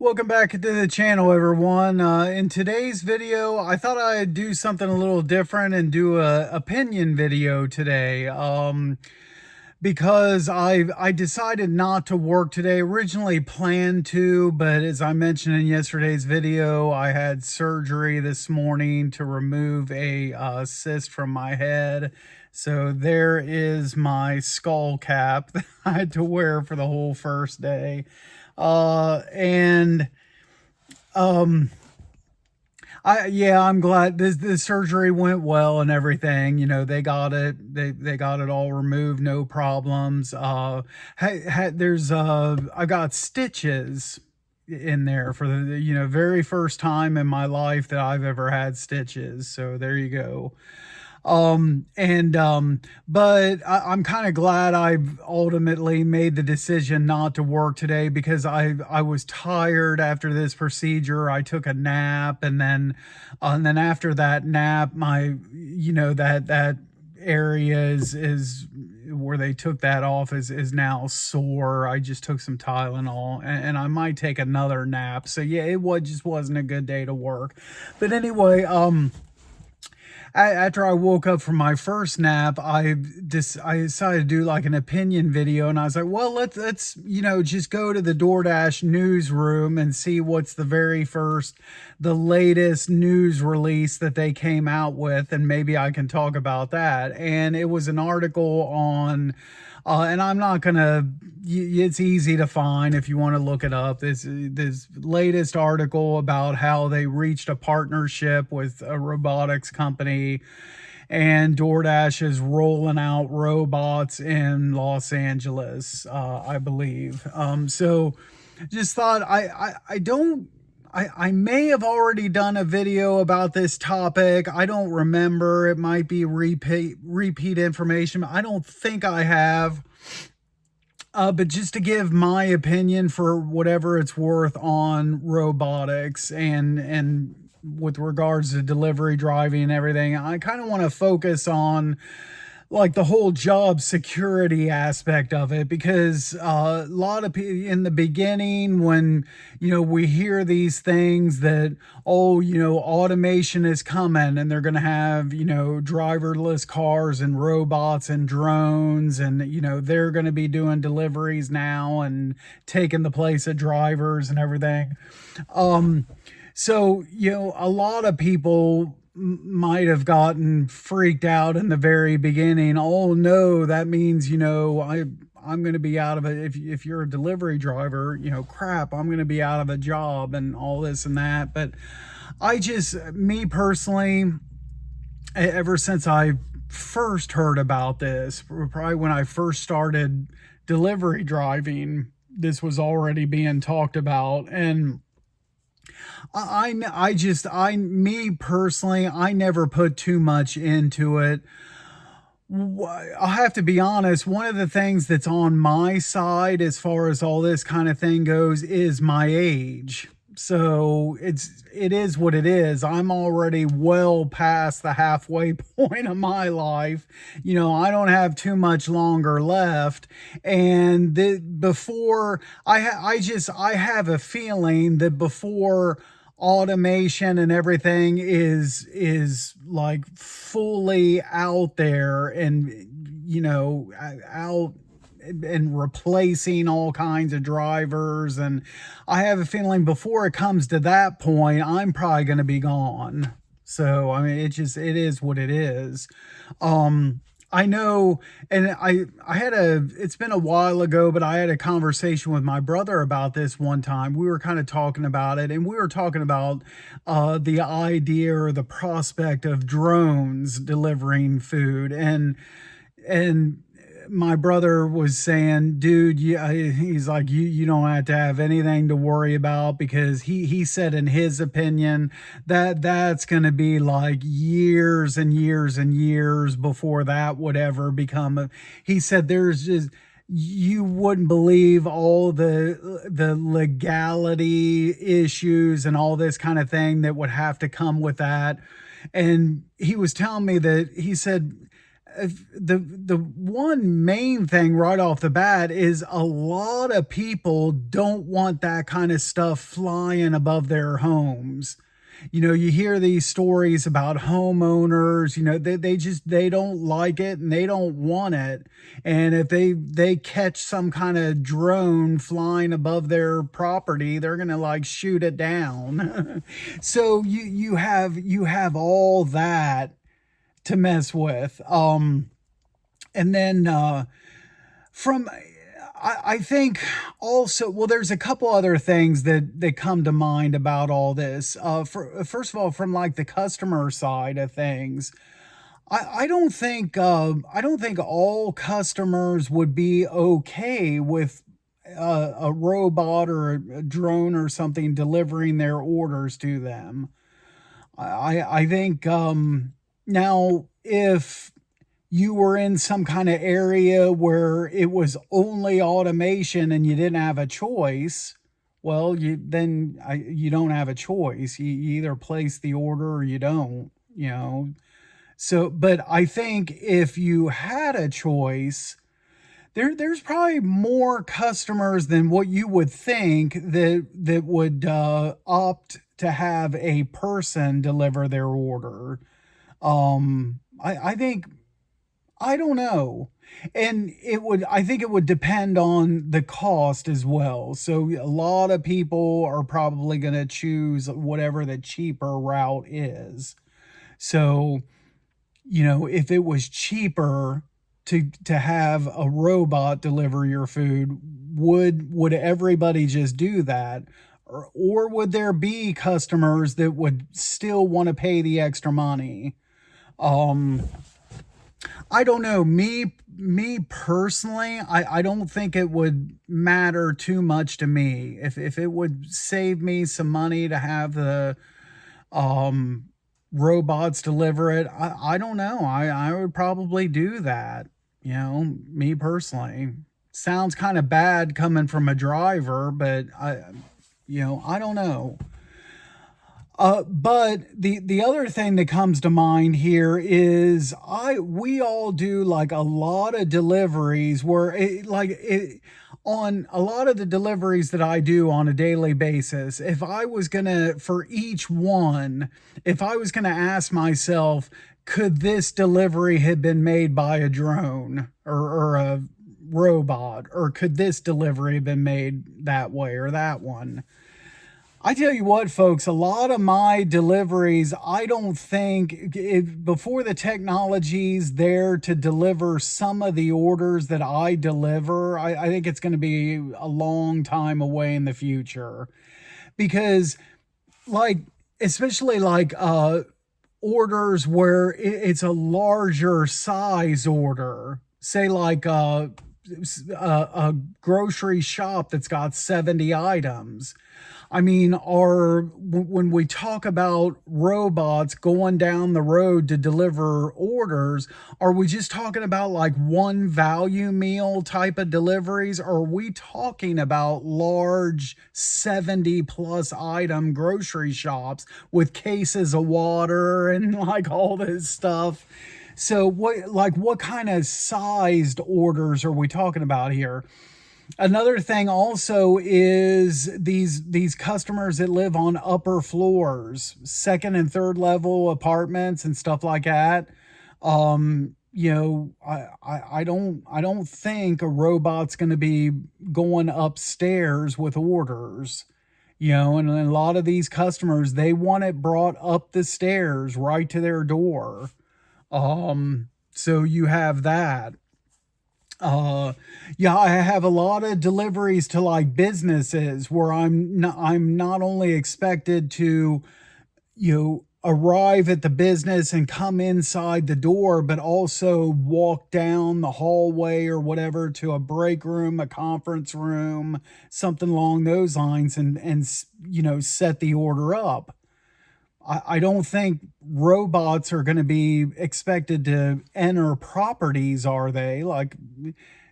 Welcome back to the channel, everyone. In today's video, I thought I'd do something a little different and do a opinion video today. Because I decided not to work today. Originally planned to, but as I mentioned in yesterday's video, I had surgery this morning to remove a cyst from my head. So there is my skull cap that I had to wear for the whole first day. And I'm glad this surgery went well and everything. You know, they got it all removed, no problems. I got stitches in there for the very first time in my life that I've ever had stitches. So there you go. But I'm kind of glad I've ultimately made the decision not to work today because I was tired after this procedure. I took a nap, and then after that nap, my that area is where they took that off is now sore. I just took some Tylenol, and I might take another nap. So yeah, just wasn't a good day to work. But anyway, after I woke up from my first nap, I decided to do like an opinion video, and I was like, well, let's just go to the DoorDash newsroom and see what's the latest news release that they came out with, and maybe I can talk about that. And it was an article on and I'm not gonna. It's easy to find if you want to look it up. This latest article about how they reached a partnership with a robotics company, and DoorDash is rolling out robots in Los Angeles, I believe. So just thought I don't. I may have already done a video about this topic. I don't remember. It might be repeat information. I don't think I have. But just to give my opinion for whatever it's worth on robotics and with regards to delivery driving and everything, I kind of want to focus on like the whole job security aspect of it, because a lot of people in the beginning, when we hear these things that, oh, automation is coming and they're going to have driverless cars and robots and drones, and they're going to be doing deliveries now and taking the place of drivers and everything. So a lot of people might have gotten freaked out in the very beginning. Oh no, that means I'm going to be out of it. If you're a delivery driver, crap, I'm going to be out of a job and all this and that. But me personally, ever since I first heard about this, probably when I first started delivery driving, this was already being talked about. And me personally, I never put too much into it. I'll have to be honest, one of the things that's on my side as far as all this kind of thing goes is my age. So it is what it is. I'm already well past the halfway point of my life. I don't have too much longer left. And before I have a feeling that before automation and everything is like fully out there and out and replacing all kinds of drivers, and I have a feeling before it comes to that point, I'm probably going to be gone. So I mean, it is what it is. I know, and it's been a while ago, but I had a conversation with my brother about this one time. We were kind of talking about it, and we were talking about the idea or the prospect of drones delivering food, and my brother was saying, dude, he's like, you don't have to have anything to worry about, because he said in his opinion that's going to be like years and years and years before that would ever become he said there's just, you wouldn't believe all the legality issues and all this kind of thing that would have to come with that. And he was telling me that, he said, The one main thing right off the bat is a lot of people don't want that kind of stuff flying above their homes. You hear these stories about homeowners, they don't like it and they don't want it. And if they catch some kind of drone flying above their property, they're gonna like shoot it down. So you have all that to mess with. And then from I think also, well, there's a couple other things that come to mind about all this. First of all, from like the customer side of things, I don't think all customers would be okay with a robot or a drone or something delivering their orders to them. I think now if you were in some kind of area where it was only automation and you didn't have a choice, well, you don't have a choice. You either place the order or you don't, you know. So, but I think if you had a choice, there's probably more customers than what you would think that would opt to have a person deliver their order. I think I don't know. And I think it would depend on the cost as well. So a lot of people are probably going to choose whatever the cheaper route is. So, if it was cheaper to have a robot deliver your food, would everybody just do that? Or would there be customers that would still want to pay the extra money? Um, I don't know. Me personally, I don't think it would matter too much to me. If it would save me some money to have the um robots deliver it, I don't know. I would probably do that. Me personally. Sounds kind of bad coming from a driver, but I don't know. But the other thing that comes to mind here is we all do like a lot of deliveries where on a lot of the deliveries that I do on a daily basis, for each one, if I was gonna ask myself, could this delivery have been made by a drone or a robot, or could this delivery have been made that way or that one? I tell you what, folks, a lot of my deliveries, I don't think before the technology's there to deliver some of the orders that I deliver, I think it's going to be a long time away in the future. Because, like, especially like orders where it's a larger size order, say, like a grocery shop that's got 70 items. I mean, when we talk about robots going down the road to deliver orders, are we just talking about like one value meal type of deliveries? Or are we talking about large 70 plus item grocery shops with cases of water and like all this stuff? So what kind of sized orders are we talking about here? Another thing also is these customers that live on upper floors, second and third level apartments and stuff like that. I don't think a robot's going to be going upstairs with orders. And a lot of these customers, they want it brought up the stairs right to their door. So you have that. Uh, yeah, I have a lot of deliveries to like businesses where I'm not only expected to, arrive at the business and come inside the door, but also walk down the hallway or whatever to a break room, a conference room, something along those lines, and set the order up. I don't think robots are going to be expected to enter properties, are they? Like,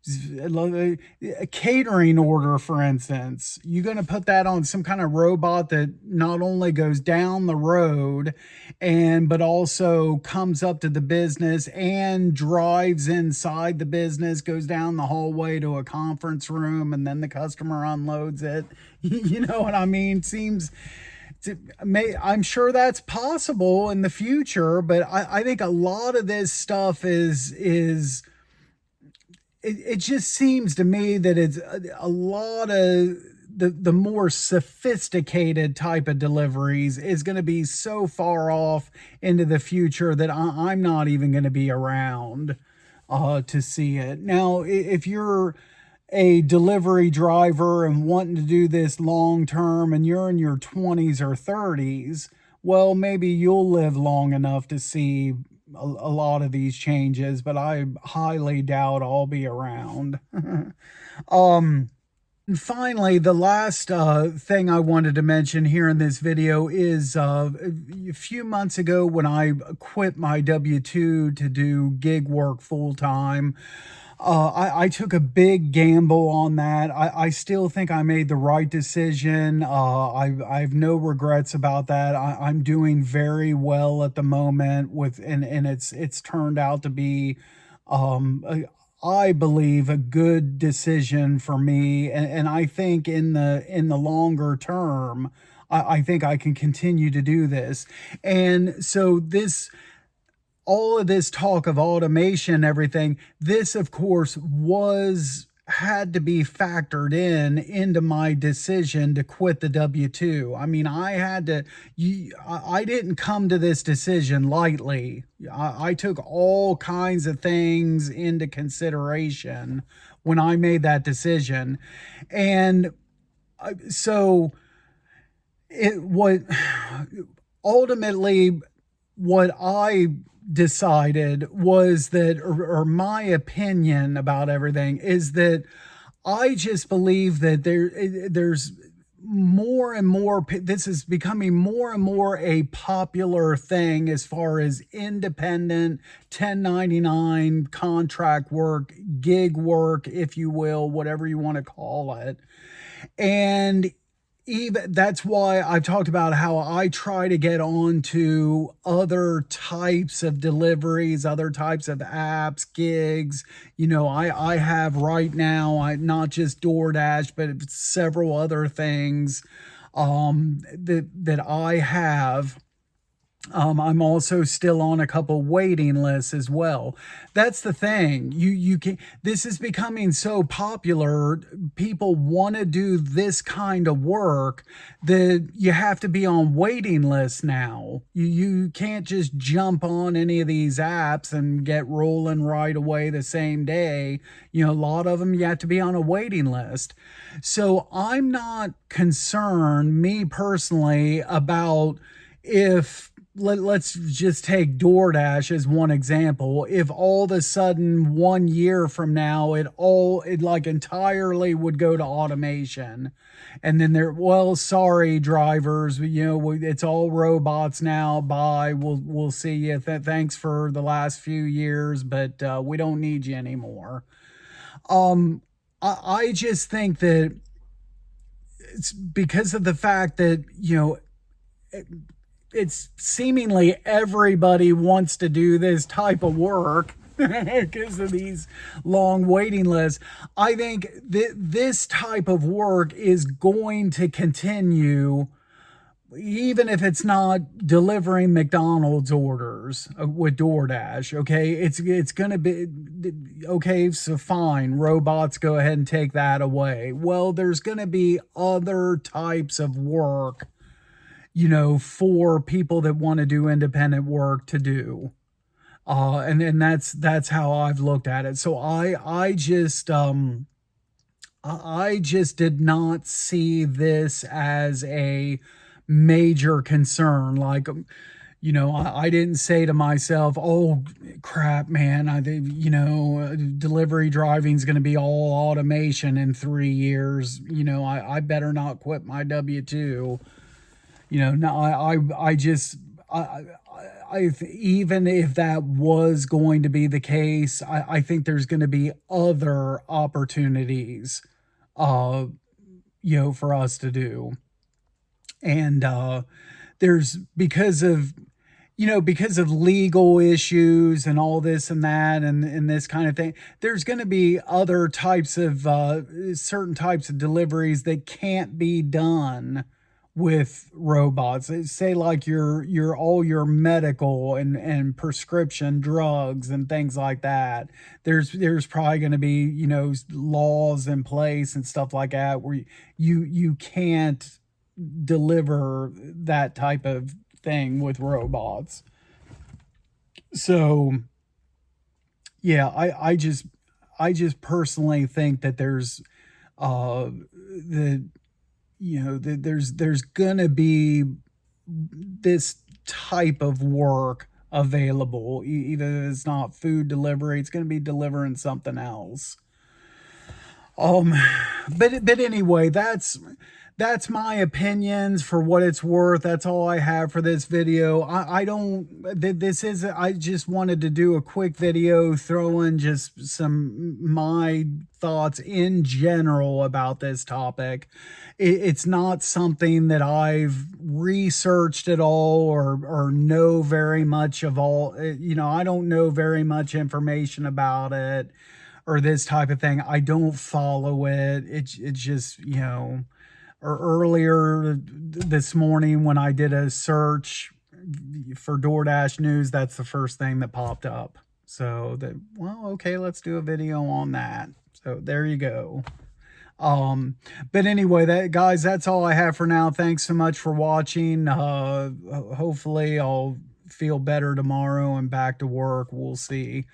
A catering order, for instance, you're going to put that on some kind of robot that not only goes down the road and but also comes up to the business and drives inside the business, goes down the hallway to a conference room, and then the customer unloads it. You know what I mean? I'm sure that's possible in the future, but I think a lot of this stuff is it just seems to me that it's a lot of the more sophisticated type of deliveries is going to be so far off into the future that I'm not even going to be around to see it. Now, if you're a delivery driver and wanting to do this long term and you're in your 20s or 30s, well, maybe you'll live long enough to see a lot of these changes, but I highly doubt I'll be around. And finally, the last thing I wanted to mention here in this video is a few months ago when I quit my W-2 to do gig work full time. I took a big gamble on that. I still think I made the right decision. I have no regrets about that. I'm doing very well at the moment and it's turned out to be, I believe, a good decision for me. And I think in the longer term, I think I can continue to do this. And so all of this talk of automation and everything, this of course had to be factored into my decision to quit the W-2. I mean, I didn't come to this decision lightly. I took all kinds of things into consideration when I made that decision. And so what ultimately what I decided was that, or my opinion about everything is that I just believe that there's more and more, this is becoming more and more a popular thing as far as independent 1099 contract work, gig work, if you will, whatever you want to call it. And even that's why I've talked about how I try to get on to other types of deliveries, other types of apps, gigs. You know, I have right now, not just DoorDash, but several other things that I have. I'm also still on a couple waiting lists as well. That's the thing. You can. This is becoming so popular. People want to do this kind of work that you have to be on waiting lists now. You can't just jump on any of these apps and get rolling right away the same day. You know, a lot of them you have to be on a waiting list. So I'm not concerned, me personally, about if let's just take DoorDash as one example. If all of a sudden 1 year from now it like entirely would go to automation, and then well, sorry drivers, you know, it's all robots now. Bye. We'll see you. Thanks for the last few years, but we don't need you anymore. I just think that it's because of the fact that, you know, it's seemingly everybody wants to do this type of work because of these long waiting lists. I think that this type of work is going to continue, even if it's not delivering McDonald's orders with DoorDash. Okay, it's going to be okay. So fine, robots, go ahead and take that away. Well, there's going to be other types of work, you know, for people that want to do independent work to do. And that's how I've looked at it. So I just did not see this as a major concern. Like, you know, I didn't say to myself, oh crap, man, delivery driving is going to be all automation in 3 years. You know, I better not quit my W-2. You know, no, even if that was going to be the case, I think there's going to be other opportunities, uh, for us to do. And there's because of legal issues and all this and that and this kind of thing, there's going to be other types of certain types of deliveries that can't be done with robots. Say like your all your medical and prescription drugs and things like that. There's probably going to be, laws in place and stuff like that where you can't deliver that type of thing with robots. So yeah, I just personally think that there's the there's gonna be this type of work available. Either it's not food delivery, it's gonna be delivering something else. Um, but anyway, that's my opinions for what it's worth. That's all I have for this video. I don't, this is, I just wanted to do a quick video throwing just some, my thoughts in general about this topic. It's not something that I've researched at all or know very much of all, I don't know very much information about it or this type of thing. I don't follow it. It's just, or earlier this morning when I did a search for DoorDash news, that's the first thing that popped up. So well, okay, let's do a video on that. So there you go. But anyway, guys, that's all I have for now. Thanks so much for watching. Hopefully I'll feel better tomorrow and back to work. We'll see.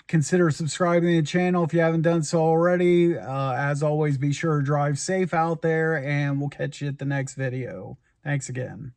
Consider subscribing to the channel if you haven't done so already. As always, be sure to drive safe out there, and we'll catch you at the next video. Thanks again.